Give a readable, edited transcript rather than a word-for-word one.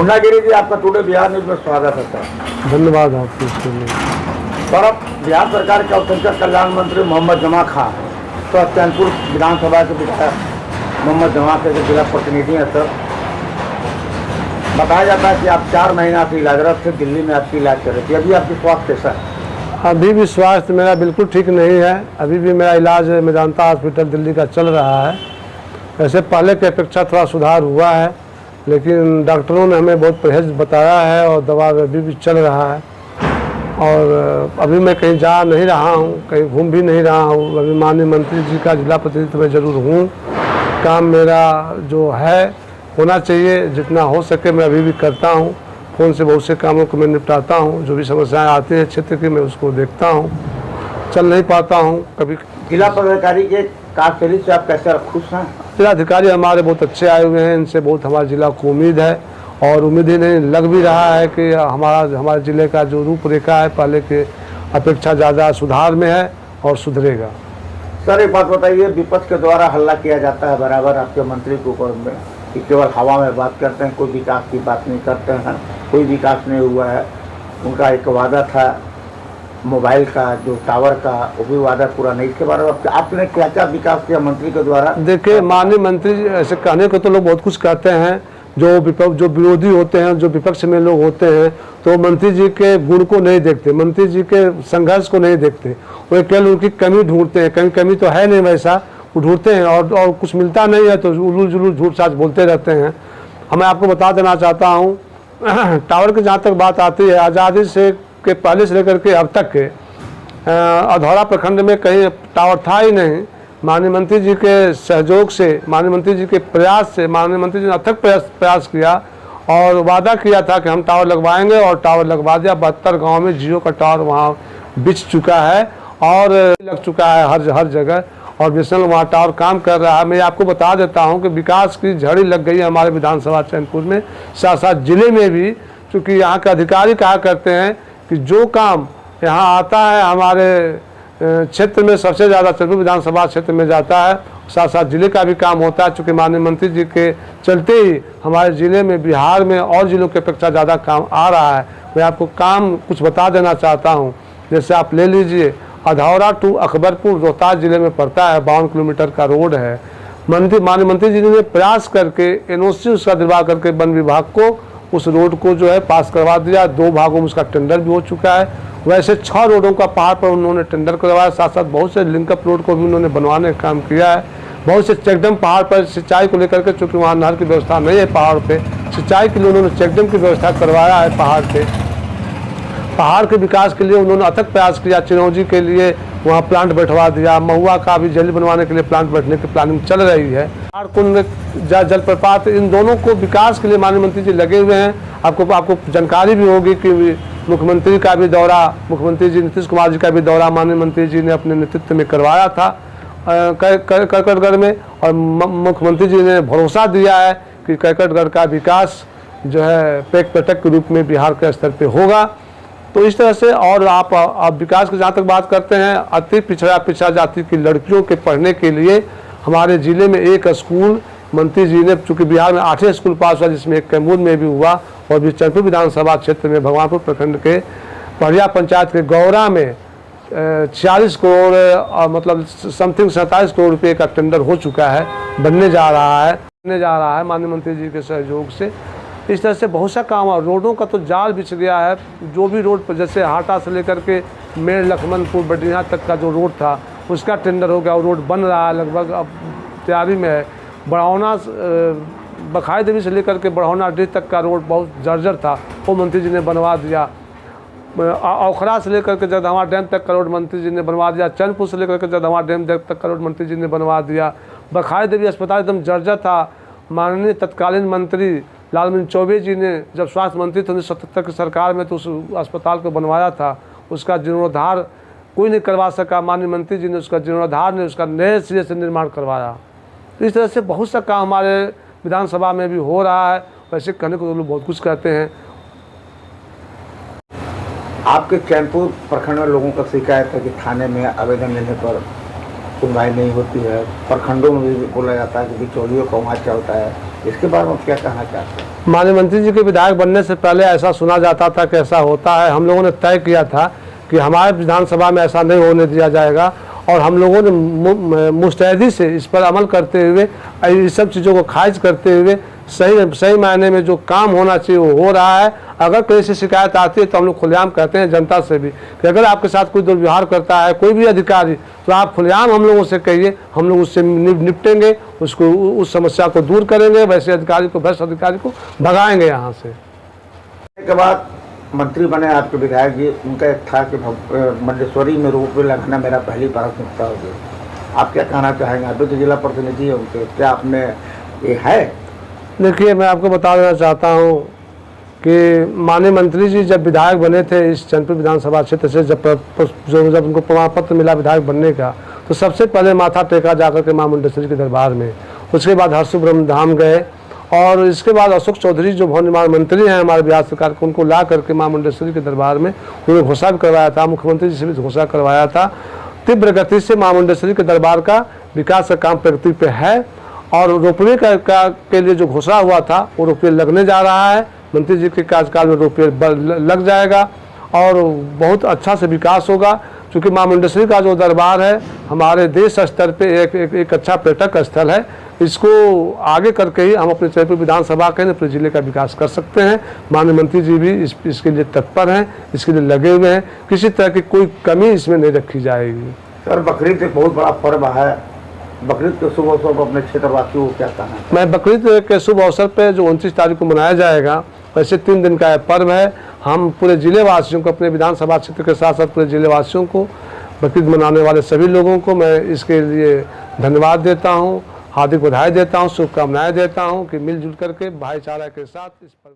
गुंडागिरी जी, आपका today Bihar news में स्वागत है सर। धन्यवाद आपको इसके लिए। सर, अब बिहार सरकार के अल्पसंख्यक कल्याण मंत्री मोहम्मद जमा खां तो चैनपुर विधानसभा के विधायक मोहम्मद जमा के जिला प्रतिनिधि हैं सर। बताया जाता है कि आप 4 महीना से इलाजरत थे, दिल्ली में आपकी इलाज कर रही थी। अभी आपकी स्वास्थ्य कैसा है? अभी भी स्वास्थ्य मेरा बिल्कुल ठीक नहीं है। अभी भी मेरा इलाज मेदांता हॉस्पिटल दिल्ली का चल रहा है। वैसे पहले की अपेक्षा थोड़ा सुधार हुआ है, लेकिन डॉक्टरों ने हमें बहुत परहेज बताया है और दवा अभी भी चल रहा है। और अभी मैं कहीं जा नहीं रहा हूँ, कहीं घूम भी नहीं रहा हूँ। अभी माननीय मंत्री जी का जिला प्रतिनिधि मैं ज़रूर हूँ। काम मेरा जो है होना चाहिए, जितना हो सके मैं अभी भी करता हूँ। फ़ोन से बहुत से कामों को मैं निपटाता हूँ। जो भी समस्याएं आती हैं क्षेत्र की, मैं उसको देखता हूँ। चल नहीं पाता हूँ कभी। जिला पदाधिकारी के कार्यशैली से आप कैसे खुश हैं? जिलाधिकारी हमारे बहुत अच्छे आए हुए हैं। इनसे बहुत हमारे जिला को उम्मीद है और उम्मीद ही नहीं लग भी रहा है कि हमारे ज़िले का जो रूपरेखा है पहले के अपेक्षा ज़्यादा सुधार में है और सुधरेगा। सर, एक बात बताइए, विपक्ष के द्वारा हल्ला किया जाता है बराबर आपके मंत्री को में कि केवल हवा में बात करते हैं, कोई विकास की बात नहीं करते हैं। कोई विकास नहीं हुआ है। उनका एक वादा था मोबाइल का, जो टावर का, वो भी वादा पूरा नहीं। इसके बारे में आपने क्या क्या विकास किया मंत्री के द्वारा? देखिए, माननीय मंत्री जी ऐसे कहने को तो लोग बहुत कुछ कहते हैं। जो विरोधी होते हैं, जो विपक्ष में लोग होते हैं, तो मंत्री जी के गुण को नहीं देखते, मंत्री जी के संघर्ष को नहीं देखते। वो केवल उनकी कमी ढूंढते हैं। कमी तो है नहीं, वैसा वो ढूंढते हैं और कुछ मिलता नहीं है तो उलूल जुलूल झूठ साच बोलते रहते हैं। मैं आपको बता देना चाहता हूँ, टावर की जहाँ तक बात आती है, आज़ादी से के पहले से लेकर के अब तक के अधौरा प्रखंड में कहीं टावर था ही नहीं। माननीय मंत्री जी के सहयोग से, माननीय मंत्री जी के प्रयास से, माननीय मंत्री जी ने अथक प्रयास किया और वादा किया था कि हम टावर लगवाएंगे और टावर लगवा दिया। 72 गाँव में जियो का टावर वहाँ बिछ चुका है और लग चुका है हर जगह और बीएसएनएल वहाँ टावर काम कर रहा है। मैं आपको बता देता हूँ कि विकास की झड़ी लग गई है हमारे विधानसभा चैनपुर में, साथ साथ जिले में भी। चूँकि यहाँ के अधिकारी कहा करते हैं कि जो काम यहाँ आता है हमारे क्षेत्र में सबसे ज़्यादा चैनपुर विधानसभा क्षेत्र में जाता है, साथ साथ जिले का भी काम होता है। चूँकि माननीय मंत्री जी के चलते ही हमारे ज़िले में, बिहार में और ज़िलों की अपेक्षा ज़्यादा काम आ रहा है। मैं आपको काम कुछ बता देना चाहता हूँ। जैसे आप ले लीजिए, अधौरा टू अकबरपुर रोहतास जिले में पड़ता है, 52 किलोमीटर का रोड है। माननीय मंत्री जी ने प्रयास करके एनओसी उसका दिलवा करके वन विभाग को उस रोड को जो है पास करवा दिया। 2 भागों में उसका टेंडर भी हो चुका है। वैसे 6 रोडों का पहाड़ पर उन्होंने टेंडर करवाया। साथ साथ बहुत से लिंकअप रोड को भी उन्होंने बनवाने का काम किया है। बहुत से चेकडैम पहाड़ पर सिंचाई को लेकर के, चूँकि वहाँ नहर की व्यवस्था नहीं है पहाड़ पे, सिंचाई के लिए उन्होंने चेकडैम की व्यवस्था करवाया है पहाड़ पे। पहाड़ के विकास के लिए उन्होंने अथक प्रयास किया। चिरौंजी के लिए वहाँ प्लांट बैठवा दिया। महुआ का भी जल बनवाने के लिए प्लांट बैठने की प्लानिंग चल रही है। कुंड जलप्रपात, इन दोनों को विकास के लिए माननीय मंत्री जी लगे हुए हैं। आपको जानकारी भी होगी कि मुख्यमंत्री का भी दौरा, मुख्यमंत्री जी नीतीश कुमार जी का भी दौरा माननीय मंत्री जी ने अपने नेतृत्व में करवाया था करकटगढ़ में। और मुख्यमंत्री जी ने भरोसा दिया है कि करकटगढ़ का विकास जो है पैक पटक के रूप में बिहार के स्तर पे होगा। तो इस तरह से, और आप विकास की जहाँ तक बात करते हैं, अति पिछड़ा जाति की लड़कियों के पढ़ने के लिए हमारे ज़िले में एक स्कूल मंत्री जी ने, चूँकि बिहार में 8 स्कूल पास हुआ, जिसमें एक कैमूर में भी हुआ और भी चैनपुर विधानसभा क्षेत्र में भगवानपुर प्रखंड के पढ़िया पंचायत के गौरा में 46 करोड़ मतलब समथिंग 47 करोड़ रुपये का टेंडर हो चुका है, बनने जा रहा है माननीय मंत्री जी के सहयोग से। इस तरह से बहुत सा काम है। रोडों का तो जाल बिछ गया है। जो भी रोड पर, जैसे हाटा से लेकर के मेड़ लखमनपुर बडिया तक का जो रोड था उसका टेंडर हो गया और रोड बन रहा है, लगभग अब तैयारी में है। बढ़ौना बखाई देवी से लेकर के बढ़ौना डीह तक का रोड बहुत जर्जर था, वो मंत्री जी ने बनवा दिया। औखरा से लेकर के जगदम्बा डैम तक का रोड मंत्री जी ने बनवा दिया। चंदपुर से लेकर के जगदम्बा डैम तक का रोड मंत्री जी ने बनवा दिया। बखाई देवी अस्पताल एकदम जर्जर था। माननीय तत्कालीन मंत्री लालमणि चौबे जी ने जब स्वास्थ्य मंत्री थे 1977 की सरकार में, तो उस अस्पताल को बनवाया था। उसका जीर्णोद्धार कोई नहीं करवा सका। माननीय मंत्री जी ने उसका जीर्णोद्धार ने उसका नए सिरे से निर्माण करवाया। तो इस तरह से बहुत सा काम हमारे विधानसभा में भी हो रहा है। वैसे कहने को तो लोग बहुत कुछ कहते हैं। आपके चैनपुर प्रखंड में लोगों का शिकायत है कि थाने में आवेदन लेने पर सुनवाई नहीं होती है। प्रखंडों में भी बोला जाता है कि बिचौलियों का वहाँ चलता है। इसके बारे में क्या कहना चाहते हैं? माननीय मंत्री जी के विधायक बनने से पहले ऐसा सुना जाता था कि ऐसा होता है। हम लोगों ने तय किया था कि हमारे विधानसभा में ऐसा नहीं होने दिया जाएगा और हम लोगों ने मुस्तैदी से इस पर अमल करते हुए इस सब चीज़ों को खारिज करते हुए सही मायने में जो काम होना चाहिए वो हो रहा है। अगर कहीं से शिकायत आती है तो हम लोग खुलेआम कहते हैं जनता से भी कि अगर आपके साथ कोई दुर्व्यवहार करता है कोई भी अधिकारी तो आप खुलेआम हम लोगों से कहिए, हम लोग उससे निपटेंगे, उसको उस समस्या को दूर करेंगे, वैसे अधिकारी को भ्रष्ट अधिकारी को भगाएंगे यहाँ से। के बाद मंत्री बने आपके विधायक जी, उनका एक था कि मंडेश्वरी में रोपवे लगाना मेरा पहली प्राथमिकता होगी। आप क्या कहना चाहेंगे? अभी तो जिला प्रतिनिधि है उनके, क्या आपने ये है? देखिए, मैं आपको बता देना चाहता हूँ कि माननीय मंत्री जी जब विधायक बने थे इस चैनपुर विधानसभा क्षेत्र से, जब उनको प्रमाण पत्र मिला विधायक बनने का, तो सबसे पहले माथा टेका जाकर के मां मुंडेश्वरी के दरबार में। उसके बाद हरसु ब्रह्म धाम गए और इसके बाद अशोक चौधरी जो भवन निर्माण मंत्री हैं हमारे बिहार सरकार के, उनको ला करके मां मुंडेश्वरी के दरबार में उन्होंने घोषणा भी करवाया था, मुख्यमंत्री जी से भी घोषणा करवाया था। तीव्र गति से मां मुंडेश्वरी के दरबार का विकास का काम प्रगति पे है और रोपवे के लिए जो घोषणा हुआ था वो रोपवे लगने जा रहा है। मंत्री जी के कार्यकाल में रोपवे लग जाएगा और बहुत अच्छा से विकास होगा, क्योंकि मां मुंडेश्वरी का जो दरबार है हमारे देश स्तर पे एक अच्छा पर्यटक स्थल है। इसको आगे करके ही हम अपने जयपुर विधानसभा के अपने जिले का विकास कर सकते हैं। माननीय मंत्री जी भी इसके लिए तत्पर हैं, इसके लिए लगे हुए हैं, किसी तरह की कोई कमी इसमें नहीं रखी जाएगी। सर, बकरीद एक बहुत बड़ा पर्व है, बकरीद के शुभ अवसर पर अपने क्षेत्रवासियों को क्या कहना है? मैं बकरीद के शुभ अवसर पर जो 29 तारीख को मनाया जाएगा, वैसे 3 दिन का पर्व है, हम पूरे जिले वासियों को, अपने विधानसभा क्षेत्र के साथ साथ पूरे जिले वासियों को, बकरीद मनाने वाले सभी लोगों को मैं इसके लिए धन्यवाद देता हूँ, हार्दिक बधाई देता हूँ, शुभकामनाएं देता हूँ कि मिलजुल करके भाईचारा के साथ इस पर्व